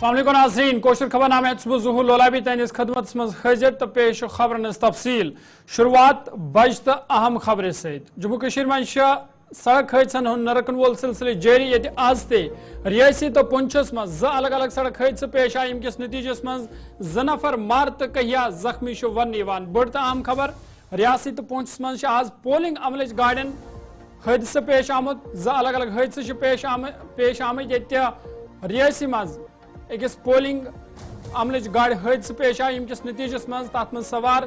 अस्सलाम नाज़रीन कोशर खबर नाम ज़ुहूर लोलाबी तैनिस खदमत मज हाजिर तो पेश खबरन तफसील शुरुआत बज तो अहम खबर सत जम्मू कश्मीर में सड़क हादसन हूं नरकन वोल सिलसिले जारी ये आज ते रियासी तो पुंछस मज अलग अलग सड़क हादसे पेश आए इनकिस नतीजस मज 2 नफर मार तो कहिया जख्मी वन बड़ तो अहम खबर रियासी तो पुंछस मज आज पोलिंग अमल गाड़ियन हादसे पेश आमुत अलग अलग हादसे पेश आमत ये रियासी मज अकिस पोलिंग अमल गाड़ हादसे पेश आए इनकिस नतीजस मज तथ मज सवार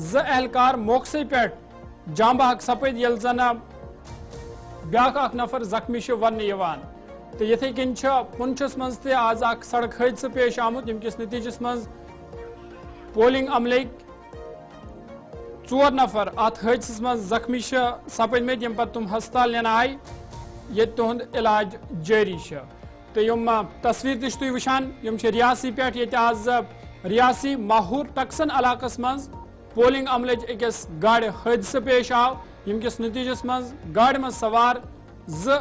2 एहलकार मौके पे जांबाहक सपद यल जन ब्याक नफर जख्मी वन तो ये कन पुंछस मज ते आज सड़क हादसे पेश आमुत इनकिस नतीजस मज पोलिंग अमल 4 नफर अत हादस मज जख्मी सपदम यम पे तुम हस्पताल निन आय ये तुंद इलाज जारी तो यम तस्वीर तुम वुचान यम रियासी पे आज रियासी माहूर टक्सन इलाकस मज पोलिंग अमल अकिस गाड़ हादसे पेश आव यमकिस नतीजस मज गाड़ मज सवार 2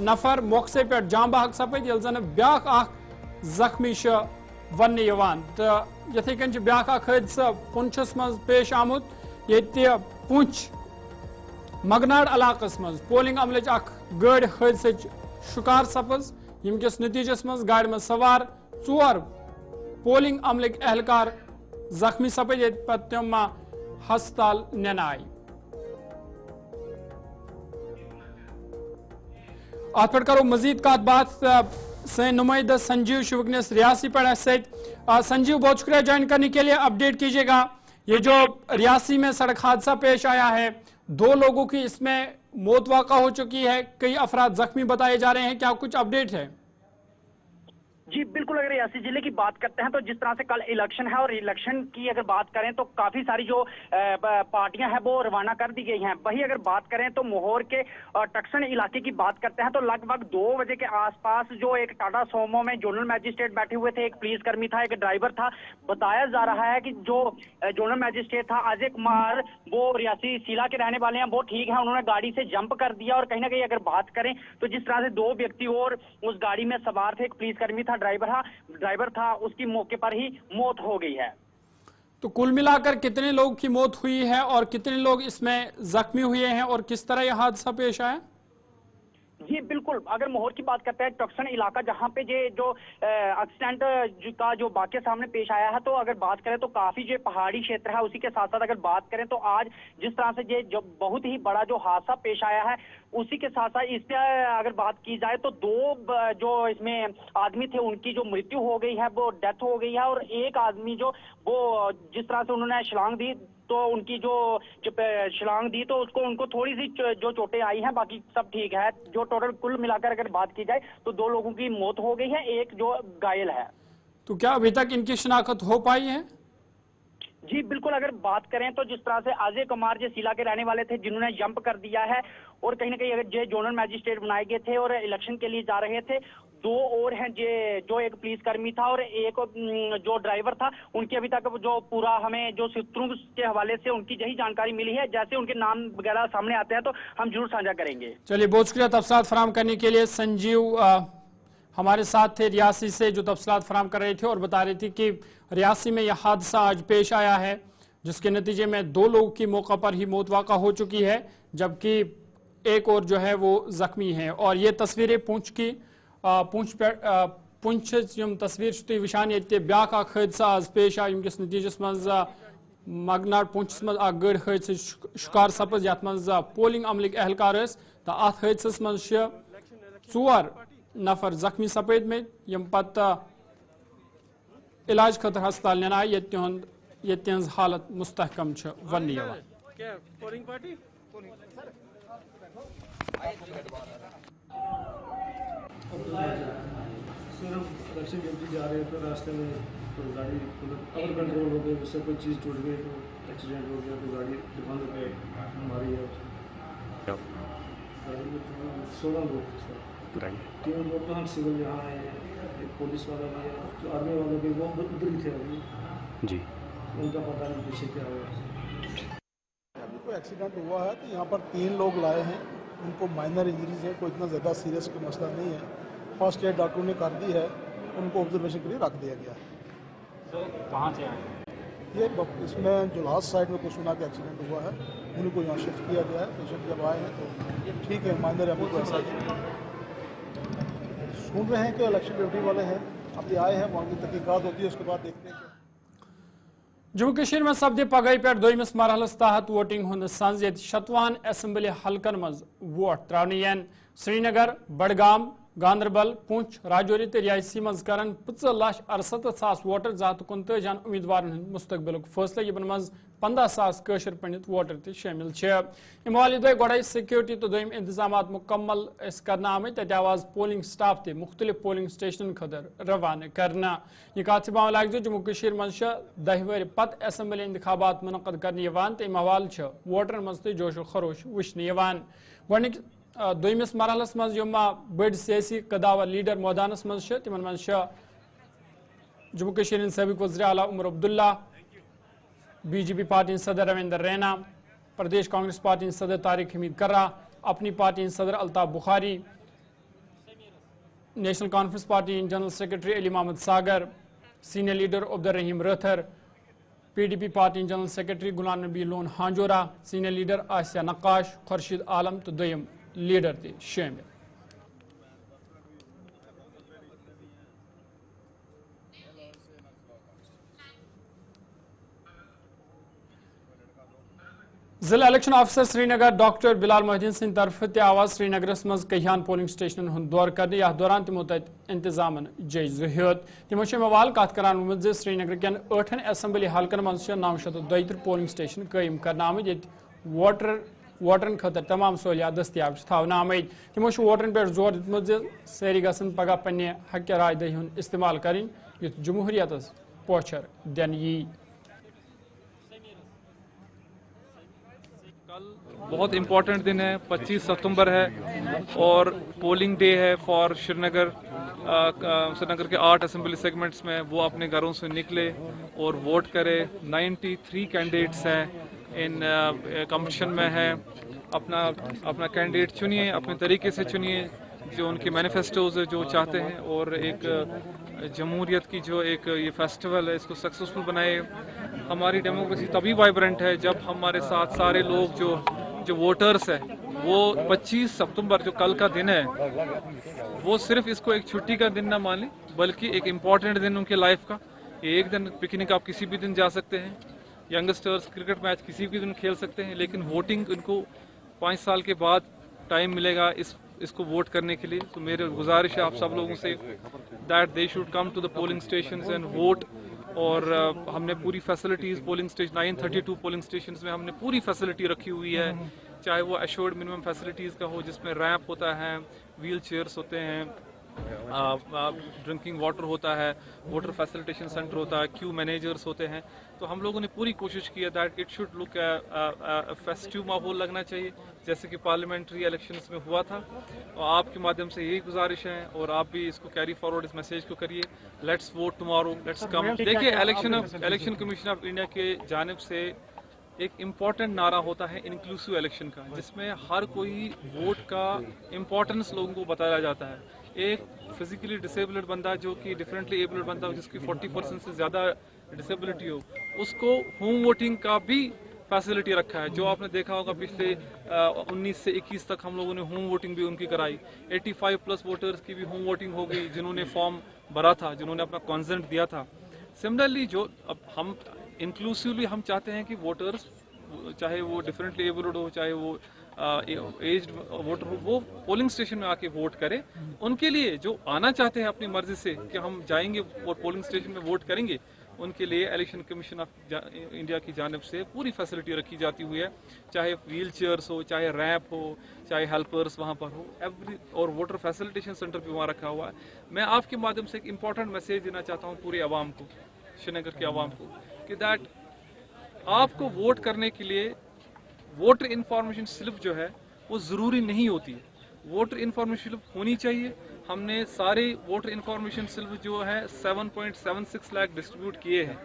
नफर मौके पे जांबाहक सपद यल जन ब्याक जख्मी वन तो ये कन ब्याक हादसा पुंछस मज पेश आमुत ये पुंछ मगनाड़ इलाकस मज पोलिंग अमल गाड़ हादसे शिकार सपज यमकिस नतीजस मज गाड़ मज सवार 4 पोलिंग अमल एहलकार जख्मी सपद ये तम हस्पताल निन आय अत पे करो मजीद कत बात सैन नुमाइंदा संजीव वनस रियासी पर संजीव बहुत शुक्रिया ज्वाइन करने के लिए। अपडेट कीजिएगा ये जो रियासी में सड़क हादसा पेश आया है 2 लोगों की इसमें मौत वाक़ा हो चुकी है, कई अफराद जख्मी बताए जा रहे हैं, क्या कुछ अपडेट है? जी बिल्कुल, अगर रियासी जिले की बात करते हैं तो जिस तरह से कल इलेक्शन है और इलेक्शन की अगर बात करें तो काफी सारी जो पार्टियां हैं वो रवाना कर दी गई हैं। वही अगर बात करें तो मोहर के टक्सन इलाके की बात करते हैं तो लगभग 2 बजे के आसपास जो एक टाटा सोमो में जोनल मैजिस्ट्रेट बैठे हुए थे, एक पुलिसकर्मी था, एक ड्राइवर था। बताया जा रहा है कि जो जोनल मैजिस्ट्रेट था अजय कुमार वो रियासी सिला के रहने वाले हैं, वो ठीक है, उन्होंने गाड़ी से जंप कर दिया और कहीं ना कहीं अगर बात करें तो जिस तरह से 2 व्यक्ति और उस गाड़ी में सवार थे, एक पुलिसकर्मी था, ड्राइवर था, उसकी मौके पर ही मौत हो गई है। तो कुल मिलाकर कितने लोग की मौत हुई है और कितने लोग इसमें जख्मी हुए हैं और किस तरह यह हादसा पेश आया? जी बिल्कुल, अगर मोहर की बात करते हैं टक्सन इलाका जहां पे जो एक्सीडेंट का जो वाकया सामने पेश आया है, तो अगर बात करें तो काफी जो पहाड़ी क्षेत्र है उसी के साथ साथ अगर बात करें तो आज जिस तरह से जो बहुत ही बड़ा जो हादसा पेश आया है उसी के साथ साथ इस पे अगर बात की जाए तो 2 जो इसमें आदमी थे उनकी जो मृत्यु हो गई है, वो डेथ हो गई है, और एक आदमी जो वो जिस तरह से उन्होंने छलांग दी तो उनकी जो छलांग दी तो उनको थोड़ी सी जो चोटें आई हैं, बाकी सब ठीक है। जो टोटल कुल मिलाकर अगर बात की जाए तो 2 लोगों की मौत हो गई है, एक जो घायल है। तो क्या अभी तक इनकी शिनाख्त हो पाई है? जी बिल्कुल, अगर बात करें तो जिस तरह से अजय कुमार जो सिला के रहने वाले थे जिन्होंने जंप कर दिया है और कहीं ना कहीं अगर जोनल मैजिस्ट्रेट बनाए गए थे और इलेक्शन के लिए जा रहे थे, 2 और हैं जो एक पुलिसकर्मी था और एक जो ड्राइवर था, उनकी अभी तक जो पूरा हमें जो सूत्रों के हवाले से उनकी यही जानकारी मिली है। जैसे उनके नाम वगैरह सामने आते हैं तो हम जरूर साझा करेंगे। चलिए, बहुत शुक्रिया तफसीलात फराहम करने के लिए। संजीव हमारे साथ थे रियासी से जो तफसीलात फराहम कर रहे थे और बता रही थी कि रियासी में यह हादसा आज पेश आया है जिसके नतीजे में 2 लोगों की मौका पर ही मौत वाक़ा हो चुकी है, जबकि एक और जो है वो जख्मी है। और ये तस्वीरें पुंछ तस्वीर वुचान ये ब्याक हादसा आज पेश आया यमकिस नतीजस मज मगनाड़ पुंछस मज गाड़ हादसे शिकार सपज यथ मज पोलिंग अमल एहलकार तो अत हादसस मज 4 नफर जख्मी सपद में यम पत इलाज खतर हस्पताल निन आय ये तिहंज हालत मुस्तहकम वन। सर हम इलेक्शन ड्यूटी जा रहे हैं तो रास्ते में तो गाड़ी आउट कंट्रोल हो गई, उससे कोई चीज़ टूट गई तो एक्सीडेंट हो गया, तो गाड़ी दुकान पे हमारी है। गाड़ी में 16 लोग थे सर, 3 लोग तो हम सिविल यहाँ आए हैं, एक पुलिस वाला भी है, जो आर्मी वाले भी वो उधर ही थे अभी जी, उनका पता नहीं पीछे क्या हुआ। अभी कोई एक्सीडेंट हुआ है तो यहाँ पर 3 लोग लाए हैं, उनको माइनर इंजरीज है, कोई इतना ज़्यादा सीरियस कोई मसला नहीं है। फर्स्ट एड डॉक्टर ने कर दी है उनको ऑब्जर्वेशन के लिए रख दिया गया है। तो कहाँ से आए? ये इसमें जो लास्ट साइड में कुशुना का एक्सीडेंट हुआ है उनको यहाँ शिफ्ट किया गया है। पेशेंट जब आए हैं तो ठीक है, माइनर है, अभी ऐसा सुन रहे हैं कि इलेक्शन ड्यूटी वाले हैं, अभी आए हैं, वहाँ की तहकीकात होती है, उसके बाद देखते हैं। जम्मू कश्मीर में सपदे पगह पे दोयमिस मरहलस तहत वोटिंग हुन संज ये 27 असम्बली हलकन मज वोट त्रावन यन। श्रीनगर, बडगाम, गांदरबल, पुंछ, राजौरी तो रियासी मज कर 50,68,000 वोटर 259 उम्मीदवार मुस्तकबिल फैसला यमन मज 15,000 कशर पंडित वोटर तक शामिल। इमाली दो गोड़ सिक्योरिटी तो दोम इंतजाम मुकम्मल कर आमत। तत आव आज पोलिंग स्टाफ तक मुख्तलिफ पोलिंग स्टेशन खतर रवाना करना। यह कत लग जम्मू कश्मीर मज 10 वरी पत असम्बली इंतखाबात मुनक़द करने तम हवाल वोटरन मज तो जोशो खरोश वुचन। गोनिक दोयमिस मरहलस मज यम बड़ सियासी कदावर लीडर मैदानस मज तिमन मज जम्मू कश्मीर सबक वज़ीर आला उमर अब्दुल्ला, BJP पार्टी सदर रविंदर रैना, प्रदेश कांग्रेस पार्टी सदर तारिक हमीद कर्रा, अपनी पार्टी सदर Altaf Bukhari, National Conference party general secretary Ali Mohammad Sagar, senior leader Abdul Rahim Rather, PDP party general secretary Ghulam Nabi Lone Hanjura, senior leader Asiya Naqash, Khurshid Alam तो दोयम लीडर थे शामिल। जिला election officer Srinagar doctor Bilal Mohiuddin सिंह तरफ आवाज श्रीनगरस मज कहियान पोलिंग स्टेशन हुंद दौर करने। यह दौरान तमो तत इंतजाम जायज़ हेत। तमो मवाल कत करान वोमुत श्रीनगर कन 8 असम्बली हलकन मज 932 पोलिंग स्टेशन कायम करना आमत ये वोटरन खतर तमाम सहूलियात दस्तियाब थवन आमत। तमो वोटरन पे जोर दितमुत सारी गसन पगह पन्ने हक राय दही हुंद इस्तेमाल करें युथ जमहूरियतस पोचर दिन यी। कल बहुत इम्पोर्टेंट दिन है, 25 सितंबर है और पोलिंग डे है फॉर श्रीनगर। श्रीनगर के 8 असम्बली सेगमेंट्स में वो अपने घरों से निकले और वोट करे। 93 कैंडिडेट्स हैं इन कंपटीशन में है। अपना कैंडिडेट चुनिए, अपने तरीके से चुनिए जो उनके मैनिफेस्टोज है, जो चाहते हैं, और एक जमहूरियत की जो एक ये फेस्टिवल है इसको सक्सेसफुल बनाए। हमारी डेमोक्रेसी तभी वाइब्रेंट है जब हमारे साथ सारे लोग जो वोटर्स हैं वो 25 सितंबर जो कल का दिन है वो सिर्फ इसको एक छुट्टी का दिन ना मान लें, बल्कि एक इम्पॉर्टेंट दिन उनके लाइफ का। एक दिन पिकनिक आप किसी भी दिन जा सकते हैं, यंगस्टर्स क्रिकेट मैच किसी भी दिन खेल सकते हैं, लेकिन वोटिंग उनको 5 साल के बाद टाइम मिलेगा इसको वोट करने के लिए। तो मेरी गुजारिश है आप सब लोगों से that they should come to the polling stations and vote. और हमने पूरी facilities polling station 932 polling stations में हमने पूरी फैसिलिटी रखी हुई है, चाहे वो एश्योर्ड मिनिमम फैसिलिटीज़ का हो जिसमें रैंप होता है, व्हील चेयर्स होते हैं, ड्रिंकिंग वाटर होता है, वोटर फैसिलिटेशन सेंटर होता है, क्यू मैनेजर्स होते हैं। तो हम लोगों ने पूरी कोशिश की है that it should look festive माहौल लगना चाहिए जैसे कि पार्लियामेंट्री इलेक्शंस में हुआ था। और आपके माध्यम से यही गुजारिश है और आप भी इसको कैरी फॉरवर्ड इस मैसेज को करिए। Let's vote tomorrow, let's come. देखिए इलेक्शन कमीशन ऑफ इंडिया के जानिब से एक इम्पॉर्टेंट नारा होता है इंक्लूसिव इलेक्शन का, जिसमें हर कोई वोट का इम्पोर्टेंस लोगों को बताया जाता है। एक फिजिकली डिसेबल्ड बंदा जो कि डिफरेंटली एबल्ड बंदा हो जिसकी 40% से ज़्यादा डिसेबिलिटी हो, उसको होम वोटिंग का भी फैसिलिटी रखा है। जो आपने देखा होगा पिछले 19 से 21 तक हम लोगों ने होम वोटिंग भी उनकी कराई। 85+ वोटर्स की भी होम वोटिंग हो गई जिन्होंने फॉर्म भरा था, जिन्होंने अपना कंसेंट दिया था। सिमिलरली जो अब हम इंक्लूसिवली हम चाहते हैं कि वोटर्स चाहे वो डिफरेंटली एबल्ड हो, चाहे वो एज्ड वोटर हो, वो पोलिंग स्टेशन में आके वोट करें। उनके लिए जो आना चाहते हैं अपनी मर्जी से कि हम जाएंगे और पोलिंग स्टेशन में वोट करेंगे, उनके लिए इलेक्शन कमीशन ऑफ इंडिया की जानिब से पूरी फैसिलिटी रखी जाती हुई है, चाहे व्हील चेयर्स हो, चाहे रैंप हो, चाहे हेल्पर्स वहाँ पर हो, एवरी और वोटर फैसिलिटेशन सेंटर भी वहाँ रखा हुआ है। मैं आपके माध्यम से एक इम्पॉर्टेंट मैसेज देना चाहता हूँ पूरे आवाम को, श्रीनगर के आवाम को, कि दैट आपको वोट करने के लिए वोटर इन्फॉर्मेशन स्लिप जो है वो ज़रूरी नहीं होती है। वोटर इन्फॉर्मेशन स्लिप होनी चाहिए। हमने सारे वोटर इन्फॉर्मेशन स्लिप जो है 7.76 लाख डिस्ट्रीब्यूट किए हैं।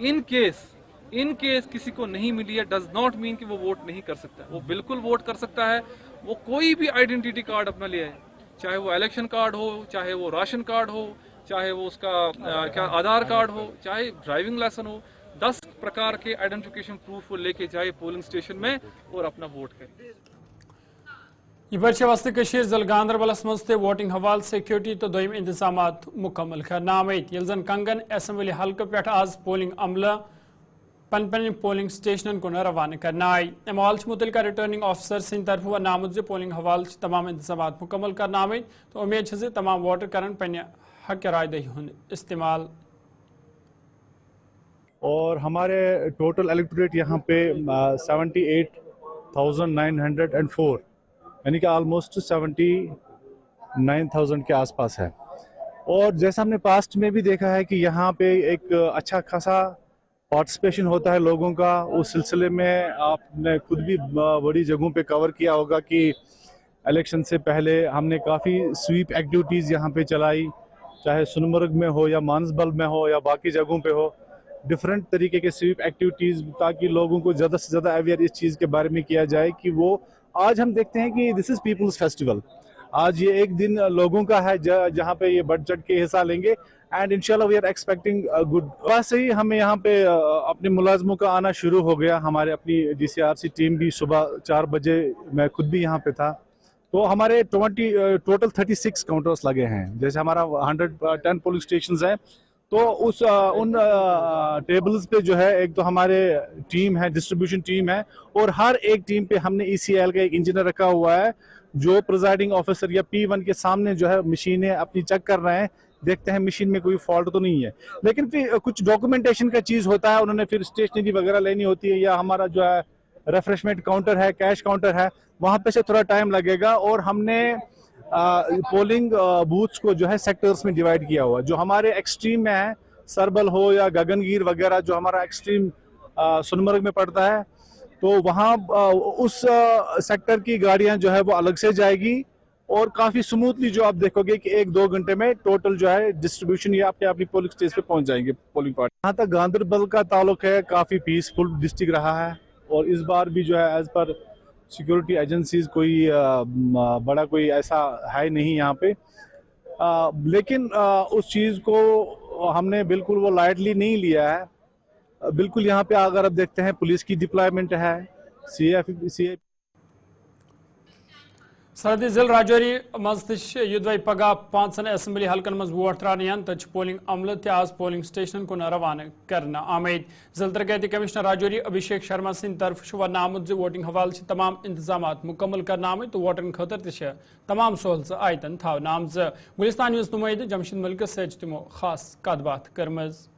इन केस किसी को नहीं मिली है, डज नॉट मीन कि वो वोट नहीं कर सकता। वो बिल्कुल वोट कर सकता है। वो कोई भी आइडेंटिटी कार्ड अपना ले आए, चाहे वो इलेक्शन कार्ड हो, चाहे वो राशन कार्ड हो, चाहे वो उसका क्या आधार कार्ड हो, चाहे ड्राइविंग लाइसेंस हो, 10 प्रकार के आइडेंटिफिकेशन प्रूफ वो लेके जाए पोलिंग स्टेशन में और अपना वोट करे। यह वस्त जिल गांदरबलस मज वोटिंग हवाल सिक्योरिटी तो दोम इंतजाम मुकम्मल करना आमद ये जन कंगन असम्बली हल्के पे आज पोलिंग अमला पन पन पोलिंग स्टेशन कुन रवाना करना आई अम हवाल मुतलका रिटर्निंग ऑफिसर सिंद तरफ वन आमुद पोलिंग हवाल तमाम इंतजाम मुकम्मल करना आमद तो उम्मीद तमाम वोटर कर हक रायदही हुंद इस्तेमाल। और हमारे टोटल इलेक्टोरेट यहाँ पे 78,904 यानी कि ऑलमोस्ट 79,000 के आसपास है। और जैसा हमने पास्ट में भी देखा है कि यहाँ पे एक अच्छा खासा पार्टिसिपेशन होता है लोगों का। उस सिलसिले में आपने खुद भी बड़ी जगहों पे कवर किया होगा कि इलेक्शन से पहले हमने काफ़ी स्वीप एक्टिविटीज़ यहाँ पे चलाई, चाहे सोनमर्ग में हो या मानसबल में हो या बाकी जगहों पे हो, डिफरेंट तरीके के स्वीप एक्टिविटीज़, ताकि लोगों को ज़्यादा से ज़्यादा अवेयर इस चीज़ के बारे में किया जाए कि वो आज हम देखते हैं कि दिस इज़ पीपल्स फेस्टिवल। आज ये एक दिन लोगों का है जहाँ पे ये बढ़ चढ़ के हिस्सा लेंगे एंड इंशाल्लाह वी आर एक्सपेक्टिंग गुड। वैसे ही हमें यहाँ पे अपने मुलाजमों का आना शुरू हो गया। हमारे अपनी DCRC टीम भी सुबह 4 बजे, मैं खुद भी यहाँ पे था, तो हमारे टोटल 36 काउंटर्स लगे हैं। जैसे हमारा 110 पोलिंग स्टेशंस हैं, तो उन टेबल्स पे जो है एक तो हमारे टीम है, डिस्ट्रीब्यूशन टीम है, और हर एक टीम पे हमने ECL का एक इंजीनियर रखा हुआ है जो प्रिजाइडिंग ऑफिसर या P1 के सामने जो है मशीनें अपनी चेक कर रहे हैं, देखते हैं मशीन में कोई फॉल्ट तो नहीं है। लेकिन फिर कुछ डॉक्यूमेंटेशन का चीज़ होता है, उन्होंने फिर स्टेशनरी वगैरह लेनी होती है, या हमारा जो है रेफ्रेशमेंट काउंटर है, कैश काउंटर है, वहाँ पे से थोड़ा टाइम लगेगा। और हमने पोलिंग बूथ्स को जो है सेक्टर्स में डिवाइड किया हुआ, जो हमारे एक्सट्रीम में है, सरबल हो या गगनगीर वगैरह, जो हमारा एक्सट्रीम सोनमर्ग में पड़ता है, तो वहाँ उस सेक्टर की गाड़ियाँ जो है वो अलग से जाएगी और काफ़ी स्मूथली जो आप देखोगे कि 1-2 घंटे में टोटल जो है डिस्ट्रीब्यूशन ये आपके अपनी पोलिंग स्टेशन पे पहुँच जाएंगे पोलिंग पार्टी। जहाँ तक गांदरबल का ताल्लुक है, काफ़ी पीसफुल डिस्ट्रिक्ट रहा है, और इस बार भी जो है एज पर सिक्योरिटी एजेंसीज कोई बड़ा कोई ऐसा है नहीं यहाँ पे, लेकिन उस चीज़ को हमने बिल्कुल वो लाइटली नहीं लिया है। बिल्कुल यहाँ पे अगर आप देखते हैं पुलिस की डिप्लॉयमेंट है, CAF सरहदी जिल राजौरी मज युद्ध पगह 5 असम्बली हल्कन मज वोट त्रान तो पोलिंग अमल आज पोलिंग स्टेशन कुन रवाना करना आमद। जिल तरक्याती कमिश्नर राजौरी अभिषेक शर्मा सिंद तरफ वन आमुद वोटिंग हवाल तमाम इंतजाम मुकम्मल करना आमद, तो वोटरन खतर तमाम सहूलत आयतन थावन आमज। गुलिस्तान न्यूज़ नुमाइंद जमशेद मलिक तमो खास कत बात करमज।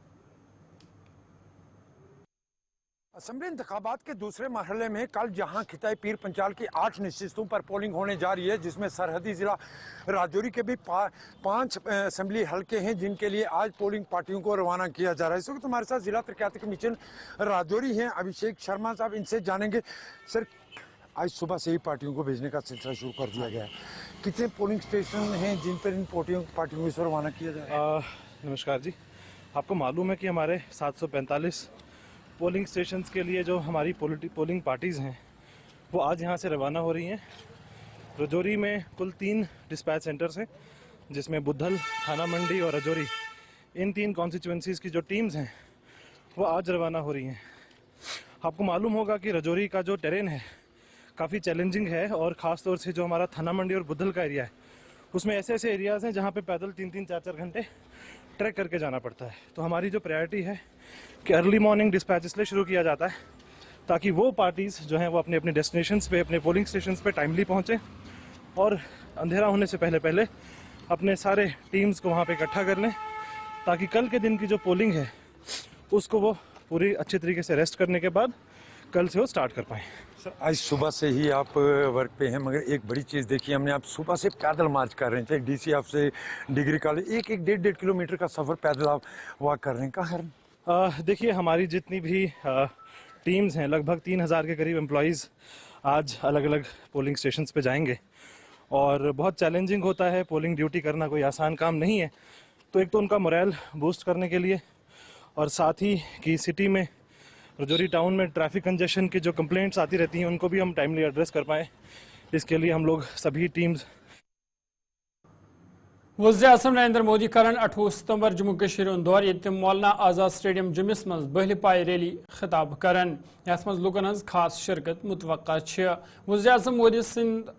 असम्बली इंतखाबात के दूसरे मरहले में कल जहां खिताई पीर पंचाल की 8 नशिस्तों पर पोलिंग होने जा रही है, जिसमें सरहदी जिला राजौरी के भी 5 असम्बली हल्के हैं जिनके लिए आज पोलिंग पार्टियों को रवाना किया जा रहा है। इस वक्त हमारे साथ जिला तरक्याती कमीशन राजौरी हैं अभिषेक शर्मा साहब, इनसे जानेंगे सर, आज सुबह से ही पार्टियों को भेजने का सिलसिला शुरू कर दिया गया है, कितने पोलिंग स्टेशन हैं जिन पर इन पार्टियों को इस रवाना किया जा रहा है? नमस्कार जी, आपको मालूम है कि हमारे 745 पोलिंग स्टेशंस के लिए जो हमारी पोलिंग पार्टीज़ हैं वो आज यहाँ से रवाना हो रही हैं। राजौरी में कुल 3 डिस्पैच सेंटर्स हैं, जिसमें बुद्धल, थाना मंडी और राजौरी, इन 3 कॉन्स्टिट्यूंसीज़ की जो टीम्स हैं वो आज रवाना हो रही हैं। आपको मालूम होगा कि राजौरी का जो टेरेन है काफ़ी चैलेंजिंग है, और ख़ास तौर से जो हमारा थाना मंडी और बुद्धल का एरिया है उसमें ऐसे ऐसे एरियाज़ हैं जहाँ पे पैदल 3-3, 4-4 घंटे ट्रैक करके जाना पड़ता है। तो हमारी जो प्रायोरिटी है कि अर्ली मॉर्निंग डिस्पैच इसलिए शुरू किया जाता है ताकि वो पार्टीज़ जो हैं वो अपने अपने डेस्टिनेशंस पे, अपने पोलिंग स्टेशंस पे टाइमली पहुँचें और अंधेरा होने से पहले पहले अपने सारे टीम्स को वहाँ पे इकट्ठा कर लें, ताकि कल के दिन की जो पोलिंग है उसको वो पूरी अच्छे तरीके से रेस्ट करने के बाद कल से वो स्टार्ट कर पाएँ। सर, आज सुबह से ही आप वर्क पे हैं, मगर एक बड़ी चीज़ देखिए हमने, आप सुबह से पैदल मार्च कर रहे हैं, चाहे DC आपसे डिग्री कॉलेज, 1-1.5 किलोमीटर का सफ़र पैदल आप वॉक कर रहे हैं, कहाँ? देखिए, हमारी जितनी भी टीम्स हैं, लगभग 3000 के करीब एम्प्लॉयज़ आज अलग अलग पोलिंग स्टेशंस पे जाएंगे, और बहुत चैलेंजिंग होता है, पोलिंग ड्यूटी करना कोई आसान काम नहीं है। तो एक तो उनका मोरल बूस्ट करने के लिए, और साथ ही कि सिटी में, राजौरी टाउन में ट्रैफिक कंजेशन की जो कंप्लेंट्स आती रहती हैं उनको भी हम टाइमली एड्रेस कर पाएँ, इसके लिए हम लोग सभी टीम्स वज़ीर-ए-आज़म नरेंद्र मोदी करन 28 सितंबर जम्मू कश्मीर दौर ये मौलाना आज़ाद स्टेडियम जुमिस मज बहल पाई रैली खिताब करन यथ मज लुकन हज खास शिरकत मुतवक्का वज़ीर-ए-आज़म मोदी सिंध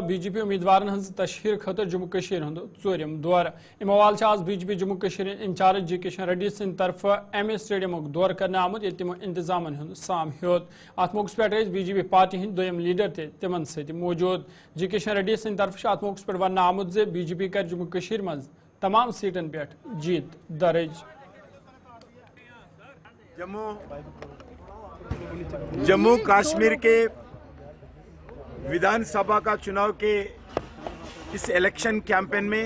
बीजेपी उम्मीदवार हज तशहीर खतर जम्मू कश्मीर हुंद चोरम दौर अमो वाल आज बीजेपी जम्मू कश्मीर इंचार्ज जी किशन रेड्डी सिंध तरफ एम ए स्टेडियम दौर कर आमुत ये तमो इंतजाम साम होत अत मौके पे बीजेपी पार्टी हंद दोयम लीडर तिमन सत मौजूद जी किशन रेड्डी सिंध तरफ अत मौके पे वन आमुत जे बीजेपी कर जम्मू कश्मीर मज तमाम सीटन पे जीत दर्ज। जम्मू कश्मीर के विधानसभा का चुनाव के इस इलेक्शन कैंपेन में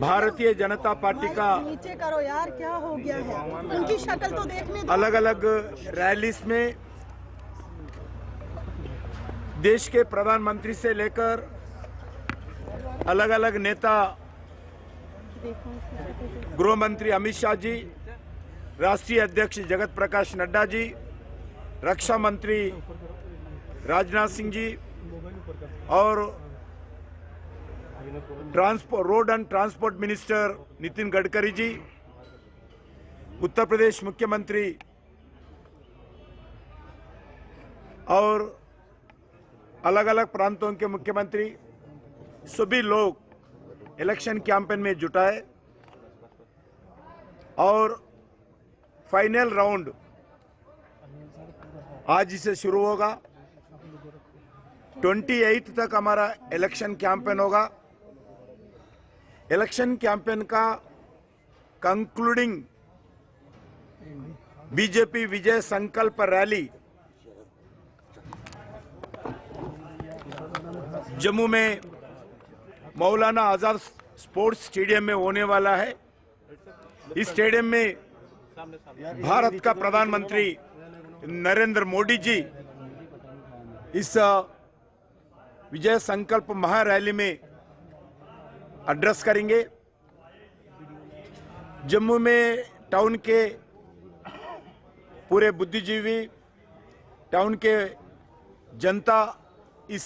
भारतीय जनता पार्टी का नीचे करो यार, क्या हो गया है? उनकी शक्ल तो देखने दो। अलग अलग रैलीज में देश के प्रधानमंत्री से लेकर अलग अलग नेता, गृह मंत्री अमित शाह जी, राष्ट्रीय अध्यक्ष जगत प्रकाश नड्डा जी, रक्षा मंत्री राजनाथ सिंह जी और road and transport minister Nitin Gadkari ji, Uttar Pradesh मुख्यमंत्री और अलग अलग प्रांतों के मुख्यमंत्री सभी लोग इलेक्शन कैंपेन में जुटाए और फाइनल राउंड आज से शुरू होगा। 28 तक हमारा इलेक्शन कैंपेन होगा। इलेक्शन कैंपेन का कंक्लूडिंग बीजेपी विजय संकल्प रैली जम्मू में मौलाना आज़ाद स्पोर्ट्स स्टेडियम में होने वाला है। इस स्टेडियम में भारत का प्रधानमंत्री नरेंद्र मोदी जी इस विजय संकल्प महारैली में एड्रेस करेंगे। जम्मू में टाउन के पूरे बुद्धिजीवी, टाउन के जनता इस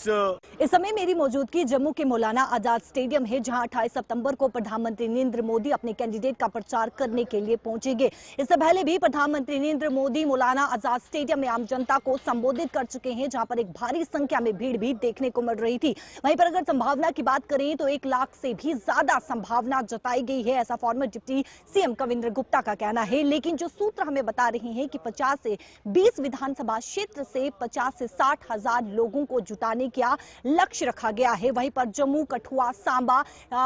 समय मेरी मौजूदगी जम्मू के मौलाना आजाद स्टेडियम है, जहां 28 सितंबर को प्रधानमंत्री नरेंद्र मोदी अपने कैंडिडेट का प्रचार करने के लिए पहुंचेंगे। इससे पहले भी प्रधानमंत्री नरेंद्र मोदी मौलाना आजाद स्टेडियम में आम जनता को संबोधित कर चुके हैं, जहां पर एक भारी संख्या में भीड़ भी देखने को मिल रही थी। वहीं पर अगर संभावना की बात करें तो 1 लाख से भी ज्यादा संभावना जताई गई है, ऐसा former deputy CM Kavinder Gupta का कहना है। लेकिन जो सूत्र हमें बता रहे हैं कि 50 से 20 विधानसभा क्षेत्र से 50 से 60 हजार लोगों को जुटाने का लक्ष्य रखा गया है। वहीं पर जम्मू, कठुआ, सांबा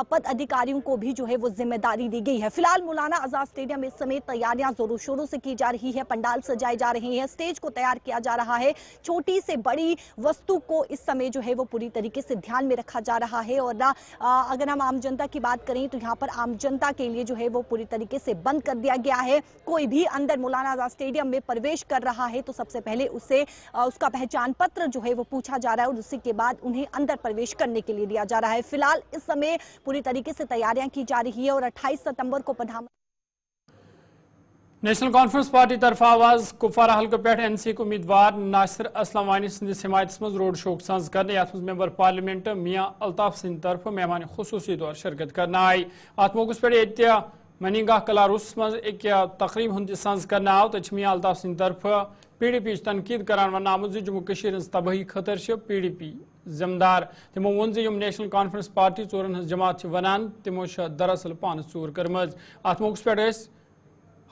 पद अधिकारियों को भी जो है वो जिम्मेदारी दी गई है। फिलहाल मौलाना आजाद स्टेडियम में समेत तैयारियां जोरों शोरों से की जा रही है। पंडाल सजाए जा रहे हैं, स्टेज को तैयार किया जा रहा है। छोटी से बड़ी वस्तु को इस समय जो है वो पूरी तरीके से ध्यान में रखा जा रहा है। और अगर हम आम जनता की बात करें तो यहाँ पर आम जनता के लिए जो है वो पूरी तरीके से बंद कर दिया गया है। कोई भी अंदर मौलाना आजाद स्टेडियम में प्रवेश कर रहा है तो सबसे पहले उससे उसका पहचान पत्र जो है वो पूछा जा रहा है और उसी के बाद उन्हें अंदर प्रवेश करने के लिए दिया जा रहा है। फिलहाल इस समय पूरी तरीके से तैयारियां की जा रही है और 28 सितंबर को नेशनल कॉन्फ्रेंस पार्टी तरफ आवाज कुपवारा हल्के पे एनसी उम्मीदवार नासिर असलम वानी सिंदिस हिमायत मज रोड शो सज कर मेंबर पार्लियामेंट मियां अल्ताफ सिंह तरफ मेहमान खुसूसी तौर शिरकत करना आई। अत मौके पे मनीगाह कलारूस मज एक तकरीब हंद सज कर आव तो मियां अल्ताफ सिंह तरफ PDP तनकीद करान वन आमुत जम्मू कश्मीर तबाही खतर PDP जिम्मेदार। तमो वोन नेशनल कॉन्फ्रेंस पार्टी चोरन हज जमात वनान तमो दरअसल पान चूर कर्म। अत मौके पे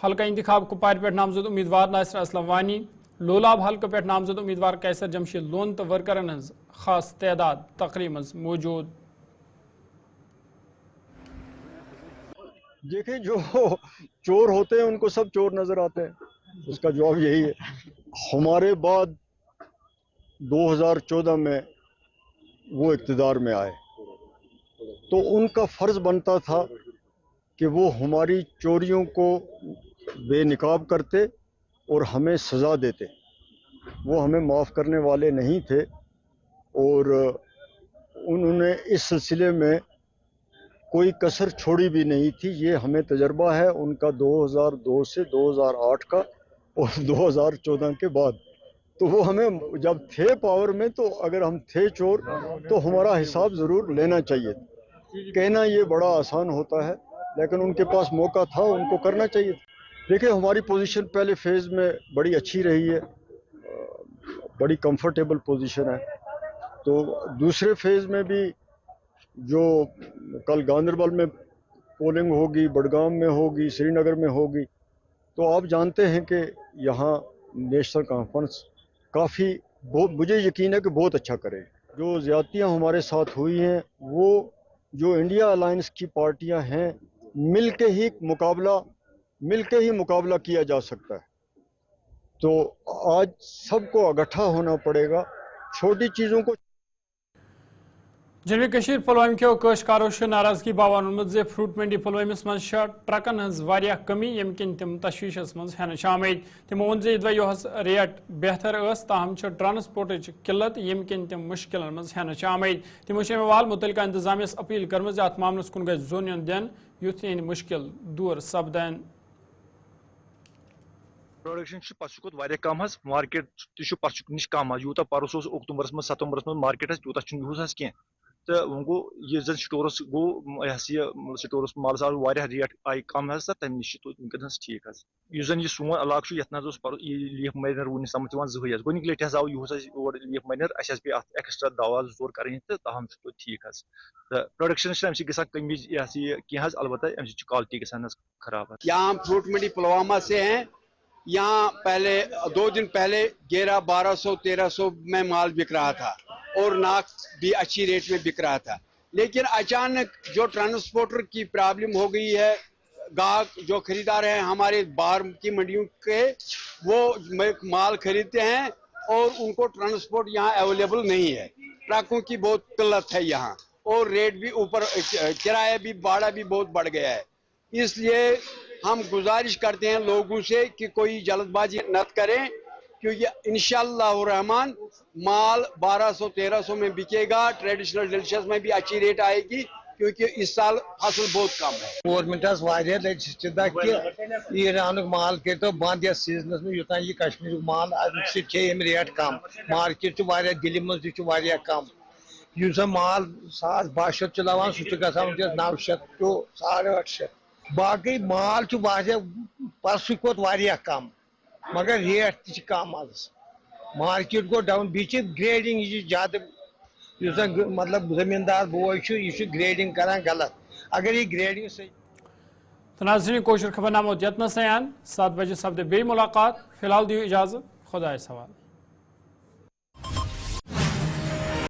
हल्का इंतखाब कुपवार पे नामजद उम्मीदवार नासिर असलम वानी, लोलाब हल्के पे नामजद उम्मीदवार कैसर जमशेद लोन तो वर्करन हज खास तादाद तकरीब मज मौजूद। देखिए, जो चोर होते हैं उनको सब चोर नजर आते हैं, उसका जवाब यही है। हमारे बाद 2014 में वो इक़्तिदार में आए तो उनका फर्ज बनता था कि वो हमारी चोरियों को बेनिकाब करते और हमें सज़ा देते। वो हमें माफ़ करने वाले नहीं थे और उन्होंने इस सिलसिले में कोई कसर छोड़ी भी नहीं थी। ये हमें तजर्बा है उनका 2002 से 2008 का और 2014 के बाद। तो वो हमें जब थे पावर में, तो अगर हम थे चोर तो हमारा हिसाब ज़रूर लेना चाहिए। कहना ये बड़ा आसान होता है, लेकिन उनके पास मौका था, उनको करना चाहिए। देखिए, हमारी पोजीशन पहले फेज़ में बड़ी अच्छी रही है, बड़ी कंफर्टेबल पोजीशन है। तो दूसरे फेज़ में भी जो कल गांदरबल में पोलिंग होगी, बडगाम में होगी, श्रीनगर में होगी, तो आप जानते हैं कि यहाँ नेशनल कॉन्फ्रेंस काफ़ी, मुझे यकीन है कि बहुत अच्छा करेगी। जो ज़्यादतियाँ हमारे साथ हुई हैं, वो जो इंडिया अलायंस की पार्टियाँ हैं, मिल के ही मुकाबला किया जा सकता है। तो आज सबको इकट्ठा होना पड़ेगा, छोटी चीज़ों को। जनवी कशीर पुलवाम के काश्तकारों नाराजगी बावन वोनमुत फ्रूट मंडी पुलवामिस मज ट्रकन हज वारिया कमी यम किन तिम तशवीशस मज हेनच आमद। तिमो वोन यहस रेट बेहतर ताहम ट्रांसपोर्ट किल्लत यम किन तिम मुश्किल मज हेनच आमद। तिमो अमे मुतलका इंतजामियस अपील कर्म अत मामलस कुन गज जोन दिन युथ इन मुश्किल दूर सपदन। प्रोडक्शन पे कम मार्केट नश कम यूत परस अक्टूबरस मज सतम्बरस मज मार्केट यूत कह तो वो गो ये जन स्टोरस गो यह stores mall Waria rate I कम तम नश वनकस ठीक यह जन सोन इलाक ये लीफ माइनर वो समझ जहन गोनिक लट आव योर लीफ माइनर अस पे एक्स्ट्रा दवा जोर कर तहम ठीक तो प्रोडक्शन अमे कमी कह अलबत्ता अमे क्वालिटी गसान खराब। यहाँ फ्रूट मंडी पुलवामा से हैं। यहाँ पहले 2 दिन पहले 1100-1200 में माल बिक रहा था और नाक भी अच्छी रेट में बिक रहा था, लेकिन अचानक जो ट्रांसपोर्टर की प्रॉब्लम हो गई है, गाहक जो खरीदार हैं हमारे बाहर की मंडियों के, वो माल खरीदते हैं और उनको ट्रांसपोर्ट यहाँ अवेलेबल नहीं है। ट्रकों की बहुत किल्लत है यहाँ और रेट भी ऊपर, किराया भी, भाड़ा भी बहुत बढ़ गया है। इसलिए हम गुजारिश करते हैं लोगों से कि कोई जल्दबाजी न करें, क्योंकि इंशाअल्लाह रहमान माल 1200-1300 में बिकेगा। ट्रेडिशनल डिलिशियस में भी अच्छी रेट आएगी, क्योंकि इस साल फसल बहुत कम है। गवर्नमेंट कि ईरान माल कर तो बंद या सीजनस में यूत यह कश्मीर माल रेट कम, मार्केट दिल्ली मज कम। युस माल 1200 चलान सह 900 to 850। बाकी माल परस खोत कम, मगर रेट कम market go down. B grading ज्यादा मतलब जमींदार बोय यह ग्रेडिंग करान गलत। अगर ये ग्रेडिंग सही। तो नाज़रीन, कोशिश खबरनामा यतन सयान 7 बजे सपदे बे मुलाकात। फिलहाल दियो इजाजत, खुदा सवाल।